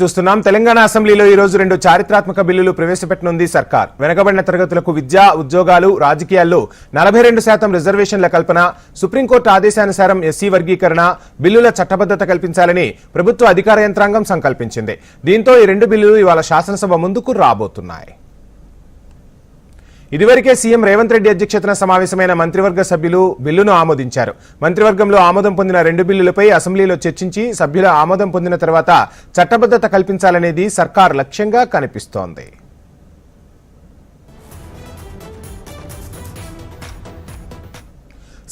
చూస్తున్నాం. తెలంగాణ అసెంబ్లీలో ఈ రోజు రెండు చారిత్రాత్మక బిల్లులు ప్రవేశపెట్టనుంది సర్కార్. వెనుకబడిన తరగతులకు విద్య, ఉద్యోగాలు, రాజకీయాల్లో 42% రిజర్వేషన్ల కల్పన, సుప్రీంకోర్టు ఆదేశానుసారం ఎస్సీ వర్గీకరణ, బిల్లుల చట్టబద్ధత కల్పించాలని ప్రభుత్వ అధికార యంత్రాంగం సంకల్పించింది. దీంతో ఈ రెండు బిల్లులు ఇవాళ శాసనసభ ముందుకు రాబోతున్నాయి. ఇదివరకే సీఎం రేవంత్ రెడ్డి అధ్యక్షతన సమావేశమైన మంత్రివర్గ సభ్యులు బిల్లును ఆమోదించారు. మంత్రివర్గంలో ఆమోదం పొందిన రెండు బిల్లులపై అసెంబ్లీలో చర్చించి సభ్యుల ఆమోదం పొందిన తర్వాత చట్టబద్ధత కల్పించాలనేది సర్కార్ లక్ష్యంగా కనిపిస్తోంది.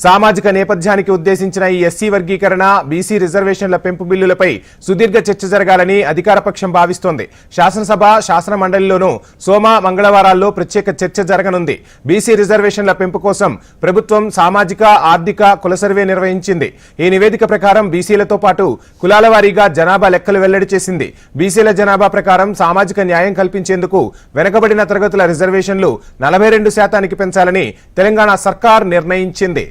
సామాజిక నేపథ్యానికి ఉద్దేశించిన ఈ ఎస్సీ వర్గీకరణ, బీసీ రిజర్వేషన్ల పెంపు బిల్లులపై సుదీర్ఘ చర్చ జరగాలని అధికారపక్షం భావిస్తోంది. శాసనసభ, శాసన మండలిలోనూ సోమ, మంగళవారాల్లో ప్రత్యేక చర్చ జరగనుంది. బీసీ రిజర్వేషన్ల పెంపు కోసం ప్రభుత్వం సామాజిక, ఆర్థిక, కుల సర్వే నిర్వహించింది. ఈ నివేదిక ప్రకారం బీసీలతో పాటు కులాల వారీగా జనాభా లెక్కలు వెల్లడి చేసింది. బీసీల జనాభా ప్రకారం సామాజిక న్యాయం కల్పించేందుకు వెనుకబడిన తరగతుల రిజర్వేషన్లు 42% పెంచాలని తెలంగాణ సర్కార్ నిర్ణయించింది.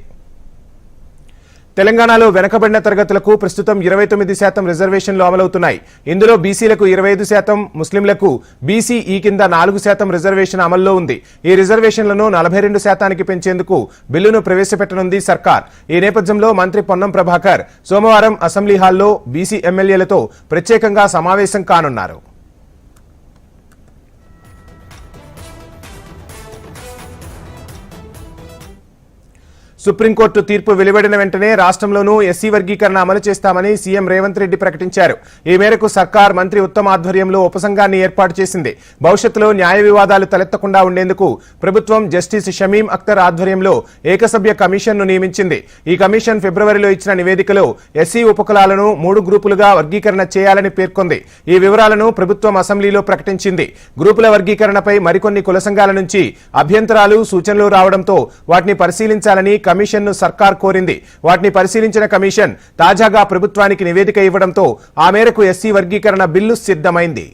తెలంగాణలో వెనుకబడిన తరగతులకు ప్రస్తుతం 29% రిజర్వేషన్లు అమలవుతున్నాయి. ఇందులో బీసీలకు 25%, ముస్లింలకు బీసీఈ కింద 4% రిజర్వేషన్ అమల్లో ఉంది. ఈ రిజర్వేషన్లను 42%కి పెంచేందుకు బిల్లును ప్రవేశపెట్టనుంది సర్కార్. ఈ నేపథ్యంలో మంత్రి పొన్నం ప్రభాకర్ సోమవారం అసెంబ్లీ హాల్లో బీసీ ఎమ్మెల్యేలతో ప్రత్యేకంగా సమావేశం కానున్నారు. సుప్రీంకోర్టు తీర్పు వెలువడిన వెంటనే రాష్ట్రంలోనూ ఎస్సీ వర్గీకరణ అమలు చేస్తామని సీఎం రేవంత్ రెడ్డి ప్రకటించారు. ఈ మేరకు సర్కార్ మంత్రి ఉత్తమ్ ఆధ్వర్యంలో ఉపసంఘాన్ని ఏర్పాటు చేసింది. భవిష్యత్తులో న్యాయ వివాదాలు తలెత్తకుండా ఉండేందుకు ప్రభుత్వం జస్టిస్ షమీం అఖ్తర్ ఆధ్వర్యంలో ఏకసభ్య కమిషన్ను నియమించింది. ఈ కమిషన్ ఫిబ్రవరిలో ఇచ్చిన నివేదికలో ఎస్సీ ఉపకులాలను 3 గ్రూపులుగా వర్గీకరణ చేయాలని పేర్కొంది. ఈ వివరాలను ప్రభుత్వం అసెంబ్లీలో ప్రకటించింది. గ్రూపుల వర్గీకరణపై మరికొన్ని కుల సంఘాల నుంచి అభ్యంతరాలు, సూచనలు రావడంతో వాటిని పరిశీలించాలని కమిషన్ను సర్కార్ కోరింది. వాటిని పరిశీలించిన కమిషన్ తాజాగా ప్రభుత్వానికి నివేదిక ఇవ్వడంతో ఆ మేరకు ఎస్సీ వర్గీకరణ బిల్లు సిద్ధమైంది.